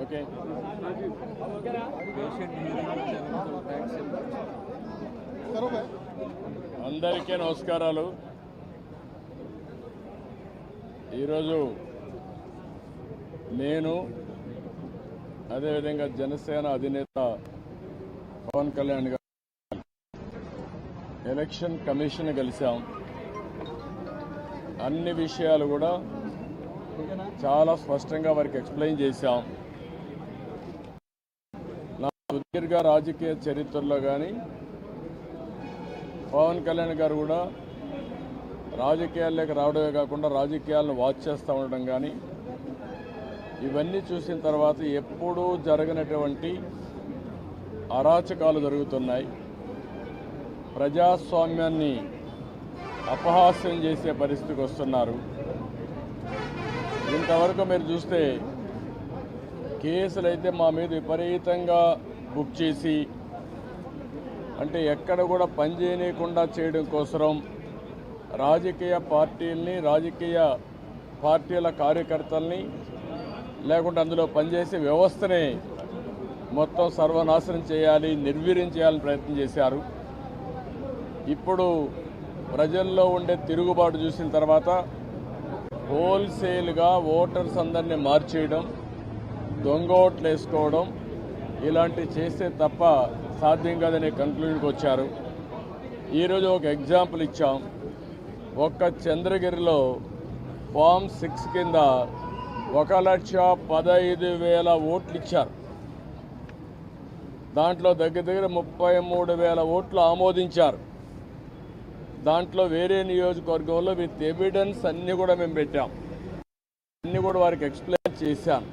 Okay. అందరికీ నమస్కారాలు. ఈరోజు నేను అదేవిధంగా జనసేన అధినేత పవన్ కళ్యాణ్ గారు ఎలక్షన్ కమిషన్ కలిశాం. అన్ని విషయాలు కూడా చాలా స్పష్టంగా వారికి ఎక్స్ప్లెయిన్ చేశాం. నా సుదీర్ఘ రాజకీయ చరిత్రలో కానీ పవన్ కళ్యాణ్ గారు కూడా రాజకీయాల్లోకి రావడమే కాకుండా రాజకీయాలను వాచ్ చేస్తూ ఉండడం కానీ ఇవన్నీ చూసిన తర్వాత ఎప్పుడూ జరగనటువంటి అరాచకాలు జరుగుతున్నాయి. ప్రజాస్వామ్యాన్ని అపహాస్యం చేసే పరిస్థితికి వస్తున్నారు. ఇంతవరకు మీరు చూస్తే కేసులు అయితే మా మీద విపరీతంగా బుక్ చేసి అంటే ఎక్కడ కూడా పనిచేయకుండా చేయడం కోసం రాజకీయ పార్టీల్ని రాజకీయ పార్టీల కార్యకర్తల్ని లేకుంటే అందులో పనిచేసే వ్యవస్థని మొత్తం సర్వనాశనం చేయాలి, నిర్వీర్యం చేయాలని ప్రయత్నం చేశారు. ఇప్పుడు ప్రజల్లో ఉండే తిరుగుబాటు చూసిన తర్వాత హోల్సేల్గా ఓటర్స్ అందరినీ మార్చేయడం, దొంగ ఓట్లు వేసుకోవడం ఇలాంటివి చేస్తే తప్ప సాధ్యం కాదనే కంక్లూజన్కి వచ్చారు. ఈరోజు ఒక ఎగ్జాంపుల్ ఇచ్చాం. ఒక్క చంద్రగిరిలో ఫామ్ 6 కింద 1,15,000 ఓట్లు ఇచ్చారు. దాంట్లో దగ్గర 33,000 ఓట్లు ఆమోదించారు. దాంట్లో వేరే నియోజకవర్గంలో విత్ ఎవిడెన్స్ అన్నీ కూడా మేము పెట్టాం. అన్నీ కూడా వారికి ఎక్స్ప్లెయిన్ చేశాం.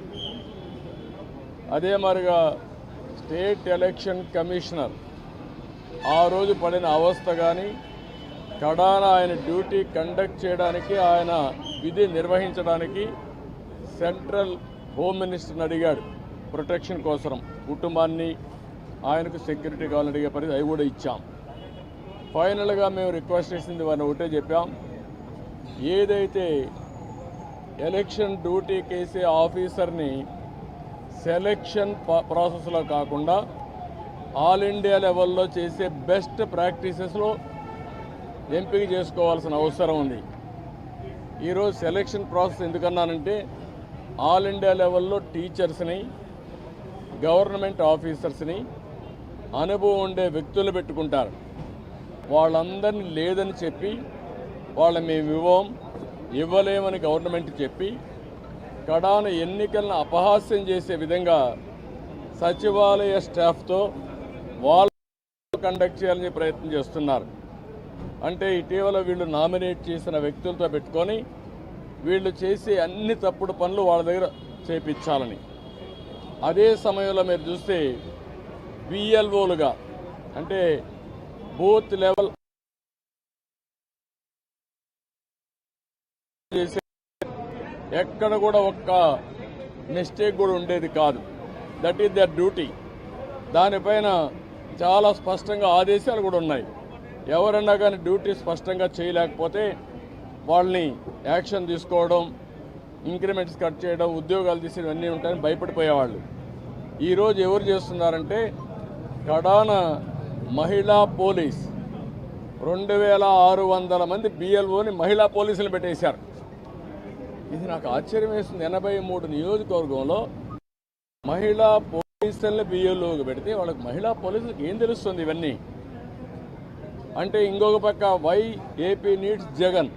అదే మరిగా స్టేట్ ఎలక్షన్ కమిషనర్ ఆ రోజు పడిన అవస్థ కానీ కడాన ఆయన డ్యూటీ కండక్ట్ చేయడానికి ఆయన విధి నిర్వహించడానికి సెంట్రల్ హోమ్ మినిస్టర్ని అడిగాడు ప్రొటెక్షన్ కోసం. కుటుంబాన్ని ఆయనకు సెక్యూరిటీ కావాలని అడిగే పరిస్థితి అవి కూడా ఇచ్చాం. ఫైనల్గా మేము రిక్వెస్ట్ చేసింది వారిని ఒకటే చెప్పాం, ఏదైతే ఎలక్షన్ డ్యూటీ కేసే ఆఫీసర్ని సెలక్షన్ ప్రాసెస్లో కాకుండా ఆల్ ఇండియా లెవెల్లో చేసే బెస్ట్ ప్రాక్టీసెస్లో ఎంపిక చేసుకోవాల్సిన అవసరం ఉంది. ఈరోజు సెలక్షన్ ప్రాసెస్ ఎందుకన్నానంటే ఆల్ ఇండియా లెవెల్లో టీచర్స్ని, గవర్నమెంట్ ఆఫీసర్స్ని, అనుభవం ఉండే వ్యక్తులు పెట్టుకుంటారు. వాళ్ళందరినీ లేదని చెప్పి వాళ్ళని మేము ఇవ్వలేమని గవర్నమెంట్ చెప్పి కడాన ఎన్నికలను అపహాస్యం చేసే విధంగా సచివాలయ స్టాఫ్తో వాళ్ళు కండక్ట్ చేయాలని ప్రయత్నం చేస్తున్నారు. అంటే ఇటీవల వీళ్ళు నామినేట్ చేసిన వ్యక్తులతో పెట్టుకొని వీళ్ళు చేసే అన్ని తప్పుడు పనులు వాళ్ళ దగ్గర చేపించాలని. అదే సమయంలో మీరు చూస్తే బిఎల్ఓలుగా అంటే బూత్ లెవెల్ చేసే ఎక్కడ కూడా ఒక్క మిస్టేక్ కూడా ఉండేది కాదు. That is their duty. దానిపైన చాలా స్పష్టంగా ఆదేశాలు కూడా ఉన్నాయి. ఎవరన్నా కానీ డ్యూటీ స్పష్టంగా చేయలేకపోతే వాళ్ళని యాక్షన్ తీసుకోవడం, ఇంక్రిమెంట్స్ కట్ చేయడం, ఉద్యోగాలు తీసేవి అన్నీ ఉంటాయని భయపడిపోయేవాళ్ళు. ఈరోజు ఎవరు చేస్తున్నారంటే కడాన మహిళా పోలీస్ 2,600 మంది బిఎల్ఓని మహిళా పోలీసులు పెట్టేశారు. ఇది నాకు ఆశ్చర్యం వేస్తుంది. 83 నియోజకవర్గంలో మహిళా పోలీసుల్ని బిఎల్ఓకి పెడితే వాళ్ళకి మహిళా పోలీసులకు ఏం తెలుస్తుంది ఇవన్నీ అంటే? ఇంకొక పక్క వై ఏపీ నీడ్స్ జగన్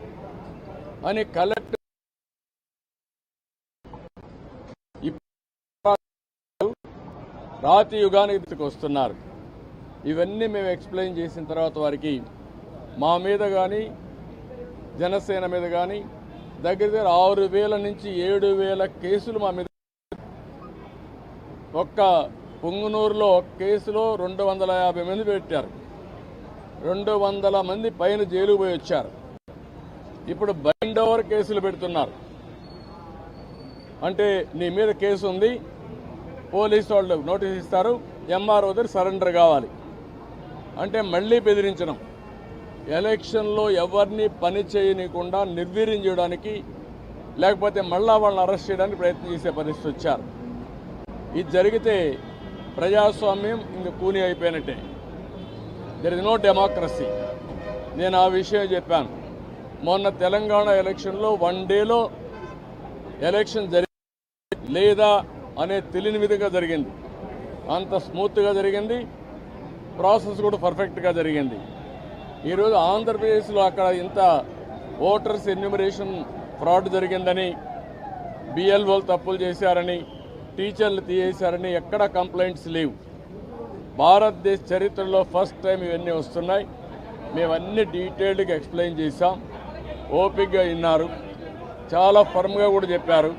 అని కలెక్టర్ రాతి యుగానికి వస్తున్నారు. ఇవన్నీ మేము ఎక్స్ప్లెయిన్ చేసిన తర్వాత వారికి మా మీద కానీ జనసేన మీద కానీ దగ్గర 6,000 నుంచి 7,000 కేసులు మా మీద. ఒక్క పుంగనూరులో ఒక కేసులో 250 మంది పెట్టారు. 200 మంది పైన జైలుకు పోయి వచ్చారు. ఇప్పుడు బైండ్ ఓవర్ కేసులు పెడుతున్నారు. అంటే నీ మీద కేసు ఉంది, పోలీసు వాళ్ళు నోటీస్ ఇస్తారు, ఎంఆర్ఓ దగ్గర సరెండర్ కావాలి అంటే మళ్ళీ బెదిరించడం. ఎలక్షన్లో ఎవరిని పని చేయనీయకుండా నిర్వీర్యం చేయడానికి లేకపోతే మళ్ళా వాళ్ళని అరెస్ట్ చేయడానికి ప్రయత్నం చేసే పరిస్థితి వచ్చారు. ఇది జరిగితే ప్రజాస్వామ్యం ఇంక కూని అయిపోయినట్టే. There is no democracy. నేను ఆ విషయం చెప్పాను. మొన్న తెలంగాణ ఎలక్షన్లో 1 డేలో ఎలక్షన్ లేదా అనే తెలియని విధంగా జరిగింది. అంత స్మూత్గా జరిగింది, ప్రాసెస్ కూడా పర్ఫెక్ట్గా జరిగింది. ఈరోజు ఆంధ్రప్రదేశ్లో అక్కడ ఇంత ఓటర్స్ ఎన్యూమరేషన్ ఫ్రాడ్ జరిగిందని, బిఎల్ఓలు తప్పులు చేశారని, టీచర్లు తీసేశారని ఎక్కడ కంప్లైంట్స్ లేవు. భారతదేశ చరిత్రలో ఫస్ట్ టైం ఇవన్నీ వస్తున్నాయి. మేమన్నీ డీటెయిల్డ్గా ఎక్స్ప్లెయిన్ చేశాం. ఓపికగా విన్నారు, చాలా ఫర్మ్గా కూడా చెప్పారు.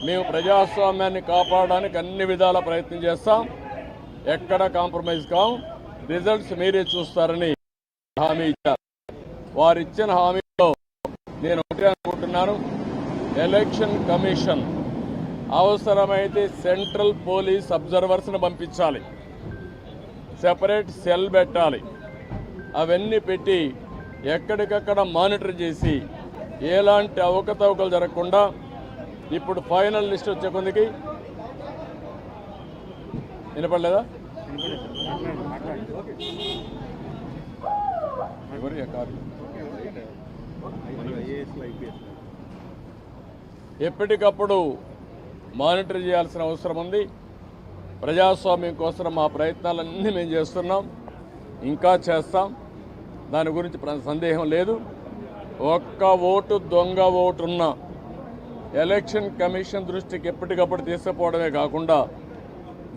మేము ప్రజాస్వామ్యాన్ని కాపాడడానికి అన్ని విధాల ప్రయత్నం చేస్తాం, ఎక్కడ కాంప్రమైజ్ కాం, రిజల్ట్స్ మీరే చూస్తారని హామీ ఇచ్చారు. వారు ఇచ్చిన హామీలో నేను ఒకటే అనుకుంటున్నాను, ఎలక్షన్ కమిషన్ అవసరమైతే సెంట్రల్ పోలీస్ అబ్జర్వర్స్ని పంపించాలి, సెపరేట్ సెల్ పెట్టాలి. అవన్నీ పెట్టి ఎక్కడికక్కడ మానిటర్ చేసి ఎలాంటి అవకతవకలు జరగకుండా ఇప్పుడు ఫైనల్ లిస్ట్ వచ్చే కొందికి వినపడలేదా? ఎప్పటికప్పుడు మానిటర్ చేయాల్సిన అవసరం ఉంది. ప్రజాస్వామ్యం కోసం మా ప్రయత్నాలన్నీ మేము చేస్తున్నాం, ఇంకా చేస్తాం. దాని గురించి సందేహం లేదు. ఒక్క ఓటు దొంగ ఓటున్న ఎలక్షన్ కమిషన్ దృష్టికి ఎప్పటికప్పుడు తీసుకుపోవడమే కాకుండా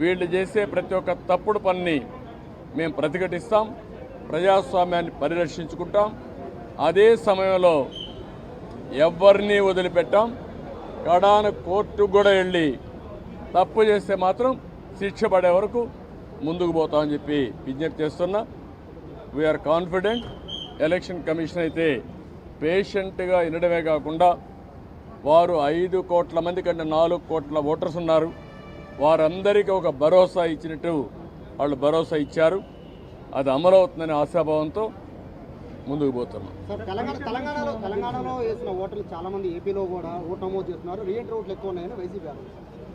వీళ్ళు చేసే ప్రతి ఒక్క తప్పుడు పనిని మేము ప్రతిఘటిస్తాం, ప్రజాస్వామ్యాన్ని పరిరక్షించుకుంటాం. అదే సమయంలో ఎవరిని వదిలిపెట్టాం. కడాన కోర్టుకు కూడా వెళ్ళి తప్పు చేస్తే మాత్రం శిక్ష పడే వరకు ముందుకు పోతామని చెప్పి విజ్ఞప్తి చేస్తున్నా. We are confident. ఎలక్షన్ కమిషన్ అయితే పేషెంట్గా వినడమే కాకుండా వారు 5 కోట్ల మంది కంటే 4 కోట్ల ఓటర్స్ ఉన్నారు, వారందరికీ ఒక భరోసా ఇచ్చినట్టు వాళ్ళు భరోసా ఇచ్చారు. అది అమలవుతుందనే ఆశాభావంతో ముందుకు పోతున్నాం. తెలంగాణలో వేసిన ఓటర్లు చాలా మంది ఏపీలో కూడా ఓటు నమోదు చేస్తున్నారు. రీఎంట్రీ ఓట్లు ఎక్కువ ఉన్నాయని వైసీపీ.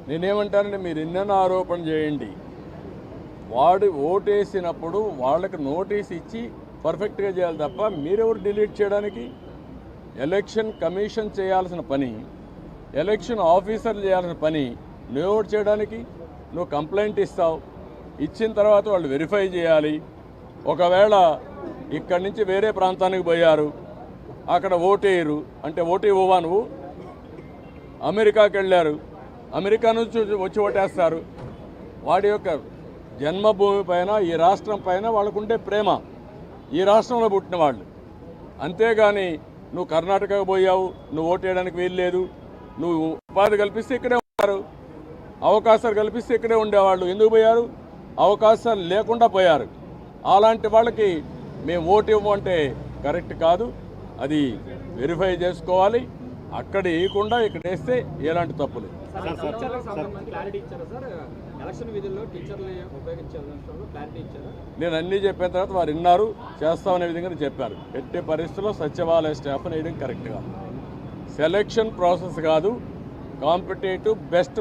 నేనేమంటానంటే, మీరు ఎన్నెన్నో ఆరోపణ చేయండి, వాడు ఓటేసినప్పుడు వాళ్ళకి నోటీస్ ఇచ్చి పర్ఫెక్ట్గా చేయాలి తప్ప మీరెవరు డిలీట్ చేయడానికి? ఎలక్షన్ కమిషన్ చేయాల్సిన పని, ఎలక్షన్ ఆఫీసర్లు చేయాల్సిన పని నువ్వు చేయడానికి. నువ్వు కంప్లైంట్ ఇస్తావు, ఇచ్చిన తర్వాత వాళ్ళు వెరిఫై చేయాలి. ఒకవేళ ఇక్కడి నుంచి వేరే ప్రాంతానికి పోయారు, అక్కడ ఓటేయరు అంటే ఓటు ఇవ్వవా నువ్వు? అమెరికాకి వెళ్ళారు, అమెరికా నుంచి వచ్చి ఓటేస్తారు. వాడి యొక్క జన్మభూమి పైన, ఈ రాష్ట్రం పైన వాళ్ళకుండే ప్రేమ, ఈ రాష్ట్రంలో పుట్టిన వాళ్ళు. అంతేగాని నువ్వు కర్ణాటకకు పోయావు, నువ్వు ఓటేయడానికి వీల్లేదు, నువ్వు ఉపాధి కల్పిస్తే ఇక్కడే ఉన్నారు, అవకాశాలు కల్పిస్తే ఇక్కడే ఉండేవాళ్ళు. ఎందుకు పోయారు? అవకాశాలు లేకుండా పోయారు. అలాంటి వాళ్ళకి మేము ఓటు ఇవ్వమంటే కరెక్ట్ కాదు. అది వెరిఫై చేసుకోవాలి. అక్కడ వేయకుండా ఇక్కడ వేస్తే ఎలాంటి తప్పులు. నేను అన్నీ చెప్పిన తర్వాత వారు విన్నారు, చేస్తామనే విధంగా చెప్పారు. ఎట్టి పరిస్థితుల్లో సచివాలయ స్టాఫ్ని వేయడం కరెక్ట్గా. సెలక్షన్ ప్రాసెస్ కాదు, competitive best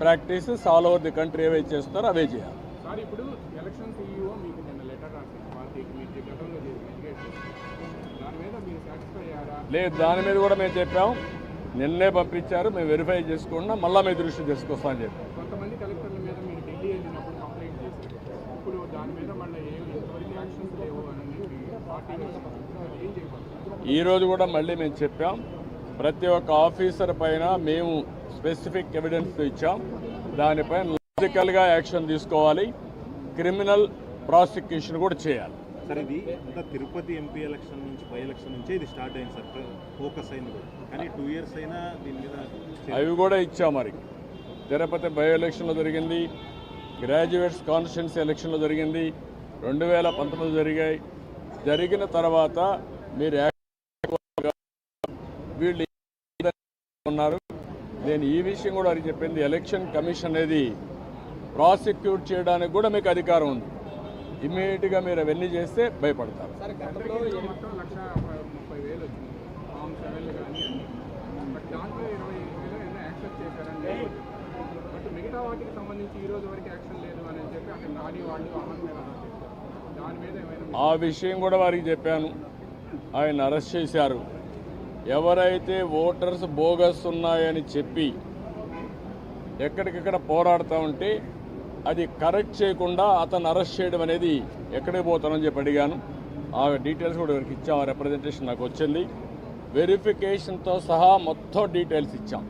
practices all over the country ఏవైతే చేస్తున్నారో అవే చేయాలి. లేదు, దాని మీద కూడా మేము చెప్పాము, నిన్నే పంపించారు, మేము వెరిఫై చేసుకున్నా మళ్ళీ మీ దృష్టి తీసుకొస్తామని చెప్పి. కొంతమంది కలెక్టర్ల మీద మీరు ఢిల్లీ వెళ్ళినప్పుడు కంప్లైంట్ చేశారు. ఇప్పుడు దాని మీద మళ్ళీ ఎంతవరకు యాక్షన్స్ లేవు అని పార్టీ ఏం చేయబోతున్నారు? ఈరోజు కూడా మళ్ళీ మేము చెప్పాం, ప్రతి ఒక్క ఆఫీసర్ పైన మేము స్పెసిఫిక్ ఎవిడెన్స్ ఇచ్చాం. దానిపైన లాజికల్గా యాక్షన్ తీసుకోవాలి, క్రిమినల్ ప్రాసిక్యూషన్ కూడా చేయాలి. సార్, ఇది అంతా తిరుపతి ఎంపీ ఎలక్షన్ నుంచి, బై ఎలక్షన్ నుంచే ఇది స్టార్ట్ అయింది సార్, ఫోకస్ అయింది కూడా. కానీ 2 years అయినా దీని మీద అవి కూడా ఇచ్చాం. మరి తిరుపతి బై ఎలక్షన్లో జరిగింది, గ్రాడ్యుయేట్స్ కాన్స్టిట్యున్సీ ఎలక్షన్లో జరిగింది, 2019 జరిగాయి. జరిగిన తర్వాత మీరు వీళ్ళు ఉన్నారు. నేను ఈ విషయం కూడా అది చెప్పింది, ఎలక్షన్ కమిషన్ అనేది ప్రాసిక్యూట్ చేయడానికి కూడా మీకు అధికారం ఉంది. ఇమ్మీడియట్గా మీరు అవన్నీ చేస్తే భయపడతారు. మొత్తం 1,30,000 వచ్చింది ఫామ్ 7 కానీ అన్ని. బట్ దాంట్లో 25,000 యాక్సెప్ట్ చేశారని. బట్ మిగతా మిగతా వాటికి సంబంధించి ఈ రోజు వరకు యాక్షన్ లేదు అని చెప్పి అక్కడ నాని వాళ్ళు అమర్ మీద దాని మీద ఏమైనా ఆ విషయం కూడా వారికి చెప్పాను. ఆయన అరెస్ట్ చేశారు. ఎవరైతే ఓటర్స్ బోగస్ ఉన్నాయని చెప్పి ఎక్కడికక్కడ పోరాడుతూ ఉంటే అది కరెక్ట్ చేయకుండా అతను అరెస్ట్ చేయడం అనేది ఎక్కడికి పోతానని చెప్పి అడిగాను. ఆ డీటెయిల్స్ కూడా వారికి ఇచ్చాం. ఆ రిప్రజెంటేషన్ నాకు వచ్చింది. వెరిఫికేషన్తో సహా మొత్తం డీటెయిల్స్ ఇచ్చాం.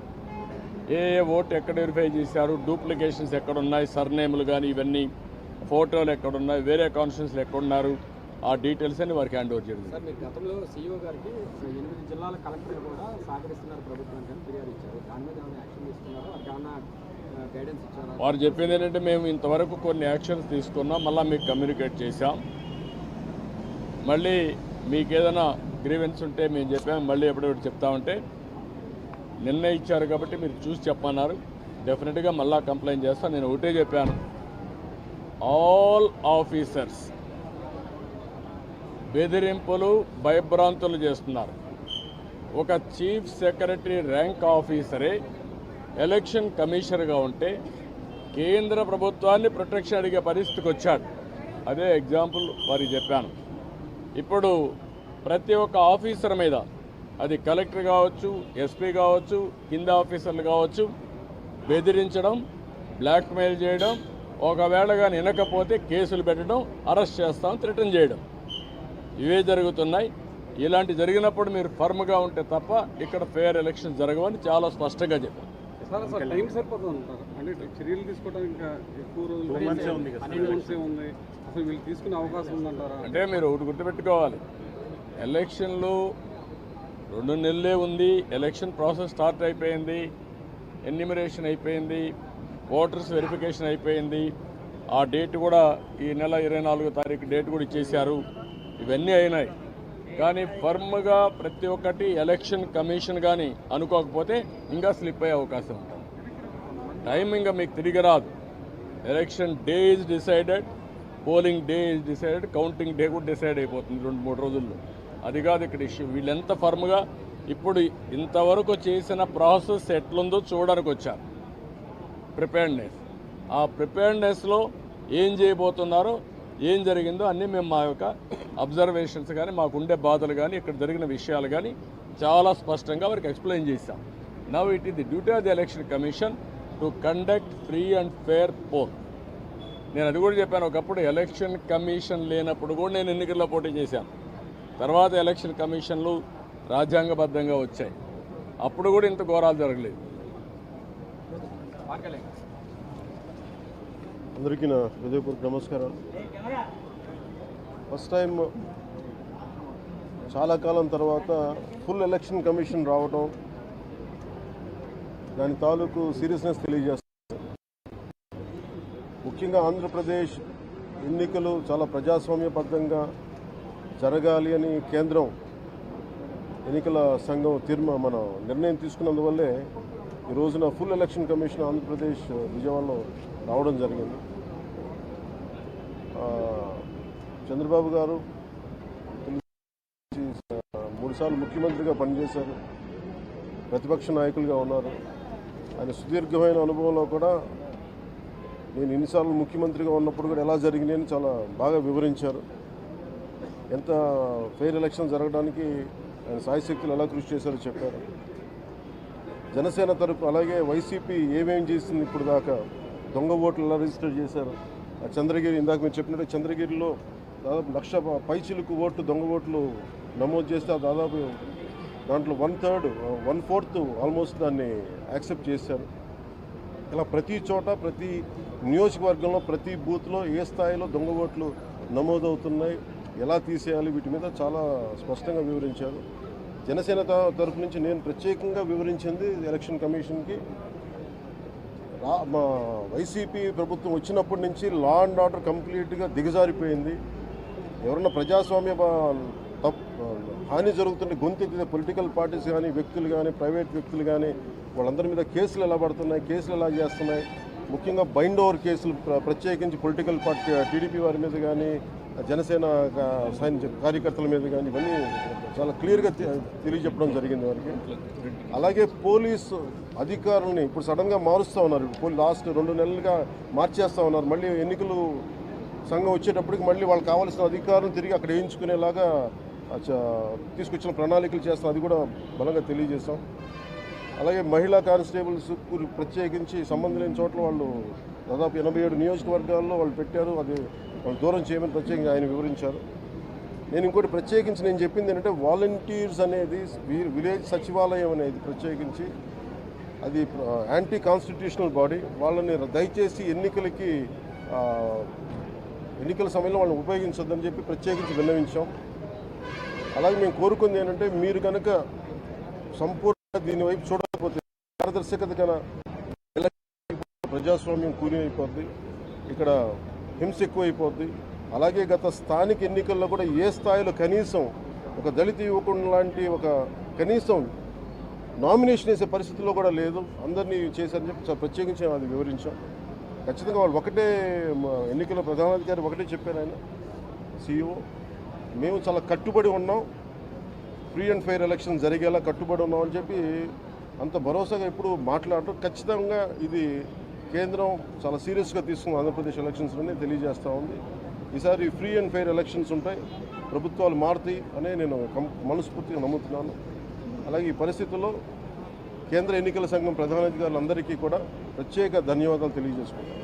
ఏ ఓటు ఎక్కడ వెరిఫై చేశారు, డూప్లికేషన్స్ ఎక్కడున్నాయి, సర్నేములు కానీ ఇవన్నీ, ఫోటోలు ఎక్కడున్నాయి, వేరే కాన్స్టిట్యూన్సీలు ఎక్కడున్నారు, ఆ డీటెయిల్స్ అని వారికి హ్యాండ్ ఓవర్ చేయడం. సార్, మీరు గతంలో సీఈఓ గారికి 8 జిల్లాల కలెక్టర్లు కూడా సహకరిస్తున్నారు ప్రభుత్వానికి అని ఫిర్యాదు ఇచ్చారు. దాని మీద ఏమైనా యాక్షన్ తీసుకున్నారో అది ఏమైనా గైడెన్స్ ఇచ్చారా? వారు చెప్పింది ఏంటంటే మేము ఇంతవరకు కొన్ని యాక్షన్స్ తీసుకున్నాం, మళ్ళీ మీకు కమ్యూనికేట్ చేశాం. మళ్ళీ మీకు ఏదైనా గ్రీవెన్స్ ఉంటే మేము చెప్పాము, మళ్ళీ ఎప్పుడెప్పుడు చెప్తామంటే నిన్న ఇచ్చారు కాబట్టి మీరు చూసి చెప్పన్నారు. డెఫినెట్గా మళ్ళీ కంప్లైంట్ చేస్తాను. నేను ఒకటే చెప్పాను, ఆల్ ఆఫీసర్స్ బెదిరింపులు భయభ్రాంతులు చేస్తున్నారు. ఒక చీఫ్ సెక్రటరీ ర్యాంక్ ఆఫీసరే ఎలక్షన్ కమిషనర్గా ఉంటే కేంద్ర ప్రభుత్వాన్ని ప్రొటెక్షన్ అడిగే పరిస్థితికి వచ్చాడు. అదే ఎగ్జాంపుల్ వారికి చెప్పాను. ఇప్పుడు ప్రతి ఒక్క ఆఫీసర్ మీద, అది కలెక్టర్ కావచ్చు, ఎస్పీ కావచ్చు, కింద ఆఫీసర్లు కావచ్చు, బెదిరించడం, బ్లాక్మెయిల్ చేయడం, ఒకవేళ కానీ వినకపోతే కేసులు పెట్టడం, అరెస్ట్ చేస్తాం, థ్రెటన్ చేయడం, ఇవే జరుగుతున్నాయి. ఇలాంటి జరిగినప్పుడు మీరు ఫర్మ్గా ఉంటే తప్ప ఇక్కడ ఫెయిర్ ఎలక్షన్ జరగవని చాలా స్పష్టంగా చెప్పారు. సార్, అసలు టైం సరిపోతుంది అంటారు. అంటే చర్యలు తీసుకోవడానికి ఇంకా ఎక్కువ రోజులు ఉంది కదా, 2 months ఉంది. అసలు వీళ్ళు తీసుకునే అవకాశం ఉందంటారా? అంటే మీరు ఒకటి గుర్తుపెట్టుకోవాలి, ఎలక్షన్లు 2 నెలలే ఉంది. ఎలక్షన్ ప్రాసెస్ స్టార్ట్ అయిపోయింది, ఎన్యూమరేషన్ అయిపోయింది, ఓటర్స్ వెరిఫికేషన్ అయిపోయింది. ఆ డేట్ కూడా ఈ నెల 24వ తారీఖు డేట్ కూడా ఇచ్చేశారు. ఇవన్నీ అయినాయి. కానీ ఫర్మ్గా ప్రతి ఒక్కటి ఎలక్షన్ కమిషన్ కానీ అనుకోకపోతే ఇంకా స్లిప్ అయ్యే అవకాశం ఉంటుంది. టైం ఇంకా మీకు తిరిగి రాదు. Election day is decided, polling day is decided, counting day కూడా డిసైడ్ అయిపోతుంది 2-3 రోజుల్లో. అది కాదు ఇక్కడ ఇష్యూ. వీళ్ళెంత ఫర్మ్గా ఇప్పుడు ఇంతవరకు చేసిన ప్రాసెస్ ఎట్లుందో చూడడానికి వచ్చారు. ప్రిపేర్డ్నెస్, ఆ ప్రిపేర్డ్నెస్లో ఏం చేయబోతున్నారో, ఏం జరిగిందో అన్నీ మేము మా యొక్క అబ్జర్వేషన్స్ కానీ, మాకుండే బాధలు కానీ, ఇక్కడ జరిగిన విషయాలు కానీ చాలా స్పష్టంగా వారికి ఎక్స్ప్లెయిన్ చేశాం. Now it is the duty of the election commission to conduct free and fair pole. నేను అది కూడా చెప్పాను. ఒకప్పుడు ఎలక్షన్ కమిషన్ లేనప్పుడు కూడా నేను ఎన్నికల్లో పోటీ చేశాను. తర్వాత ఎలక్షన్ కమిషన్లు రాజ్యాంగబద్ధంగా వచ్చాయి. అప్పుడు కూడా ఇంత ఘోరాలు జరగలేదు. అందరికీ నా హృదయపూర్వక నమస్కారాలు. ఫస్ట్ టైం చాలా కాలం తర్వాత ఫుల్ ఎలక్షన్ కమిషన్ రావడం, దాని తాలూకు సీరియస్నెస్ తెలియజేస్తుంది. ముఖ్యంగా ఆంధ్రప్రదేశ్ ఎన్నికలు చాలా ప్రజాస్వామ్యబద్ధంగా జరగాలి అని కేంద్రం ఎన్నికల సంఘం మన నిర్ణయం తీసుకున్నందువల్లే ఈ రోజున ఫుల్ ఎలక్షన్ కమిషన్ ఆంధ్రప్రదేశ్ విజయవాడలో రావడం జరిగింది. చంద్రబాబు గారు 3 సార్లు ముఖ్యమంత్రిగా పనిచేశారు, ప్రతిపక్ష నాయకులుగా ఉన్నారు. ఆయన సుదీర్ఘమైన అనుభవంలో కూడా నేను ఎన్నిసార్లు ముఖ్యమంత్రిగా ఉన్నప్పుడు కూడా ఎలా జరిగినాయని చాలా బాగా వివరించారు. ఎంత ఫెయిర్ ఎలక్షన్ జరగడానికి ఆయన సాయశక్తులు ఎలా కృషి చేశారో చెప్పారు. జనసేన తరపు అలాగే వైసీపీ ఏమేం చేసింది ఇప్పుడు దాకా, దొంగ ఓట్లు ఎలా రిజిస్టర్ చేశారు, చంద్రగిరి ఇందాక మీరు చెప్పినట్టు చంద్రగిరిలో దాదాపు 1,00,000 పైచిలుకు ఓట్లు దొంగ ఓట్లు నమోదు చేస్తే దాదాపు దాంట్లో 1/4 ఆల్మోస్ట్ దాన్ని యాక్సెప్ట్ చేశారు. ఇలా ప్రతి చోట, ప్రతి నియోజకవర్గంలో, ప్రతి బూత్లో ఏ స్థాయిలో దొంగ ఓట్లు నమోదవుతున్నాయి, ఎలా తీసేయాలి, వీటి మీద చాలా స్పష్టంగా వివరించారు. జనసేన తరఫు నుంచి నేను ప్రత్యేకంగా వివరించింది ఎలక్షన్ కమిషన్కి, మా వైసీపీ ప్రభుత్వం వచ్చినప్పటి నుంచి లా అండ్ ఆర్డర్ కంప్లీట్గా దిగజారిపోయింది. ఎవరన్నా ప్రజాస్వామ్య హాని జరుగుతుంటే గొంతెత్తితే పొలిటికల్ పార్టీస్ కానీ, వ్యక్తులు కానీ, ప్రైవేట్ వ్యక్తులు కానీ వాళ్ళందరి మీద కేసులు ఎలా పడుతున్నాయి, కేసులు ఎలా చేస్తున్నాయి, ముఖ్యంగా బైండ్ ఓవర్ కేసులు ప్రత్యేకించి పొలిటికల్ పార్టీ టీడీపీ వారి మీద కానీ జనసేన కార్యకర్తల మీద కానీ ఇవన్నీ చాలా క్లియర్గా తెలియజెప్పడం జరిగింది వారికి. అలాగే పోలీసు అధికారులని ఇప్పుడు సడన్గా మారుస్తూ ఉన్నారు. లాస్ట్ 2 నెలలుగా మార్చేస్తూ ఉన్నారు. మళ్ళీ ఎన్నికలు సంఘం వచ్చేటప్పటికి మళ్ళీ వాళ్ళకి కావాల్సిన అధికారులను తిరిగి అక్కడ వేయించుకునేలాగా తీసుకొచ్చిన ప్రణాళికలు చేస్తాం. అది కూడా బలంగా తెలియజేస్తాం. అలాగే మహిళా కానిస్టేబుల్స్ ప్రత్యేకించి సంబంధం లేని చోట్ల వాళ్ళు దాదాపు 87 నియోజకవర్గాల్లో వాళ్ళు పెట్టారు. అది వాళ్ళు దూరం చేయమని ప్రత్యేకంగా ఆయన వివరించారు. నేను ఇంకోటి ప్రత్యేకించి నేను చెప్పింది ఏంటంటే వాలంటీర్స్ అనేది విలేజ్ సచివాలయం అనేది ప్రత్యేకించి అది యాంటీ కాన్స్టిట్యూషనల్ బాడీ. వాళ్ళని దయచేసి ఎన్నికల సమయంలో వాళ్ళని ఉపయోగించొద్దని చెప్పి ప్రత్యేకించి విన్నవించాం. అలాగే మేము కోరుకుంది ఏంటంటే మీరు కనుక సంపూర్ణ దీని వైపు చూడకపోతే పారదర్శకత కన్నా ప్రజాస్వామ్యం కూలిపోద్ది, ఇక్కడ హింస ఎక్కువైపోద్ది. అలాగే గత స్థానిక ఎన్నికల్లో కూడా ఏ స్థాయిలో కనీసం ఒక దళిత యువకుడు లాంటి ఒక కనీసం నామినేషన్ వేసే పరిస్థితిలో కూడా లేదు. అందరినీ చేశారని చెప్పి ప్రత్యేకించి అది వివరించాం. ఖచ్చితంగా వాళ్ళు ఒకటే ఎన్నికల ప్రధానాధికారి ఒకటే చెప్పారు ఆయన CEO, మేము చాలా కట్టుబడి ఉన్నాం, ఫ్రీ అండ్ ఫెయిర్ ఎలక్షన్ జరిగేలా కట్టుబడి ఉన్నాం అని చెప్పి అంత భరోసాగా ఎప్పుడు మాట్లాడటం. ఖచ్చితంగా ఇది కేంద్రం చాలా సీరియస్గా తీసుకున్న ఆంధ్రప్రదేశ్ ఎలక్షన్స్లోనే తెలియజేస్తూ ఉంది. ఈసారి ఫ్రీ అండ్ ఫెయిర్ ఎలక్షన్స్ ఉంటాయి, ప్రభుత్వాలు మారుతాయి అనే నేను మనస్ఫూర్తిగా నమ్ముతున్నాను. అలాగే ఈ పరిస్థితుల్లో కేంద్ర ఎన్నికల సంఘం ప్రధానాధికారులందరికీ కూడా ప్రత్యేక ధన్యవాదాలు తెలియజేసుకుంటాను.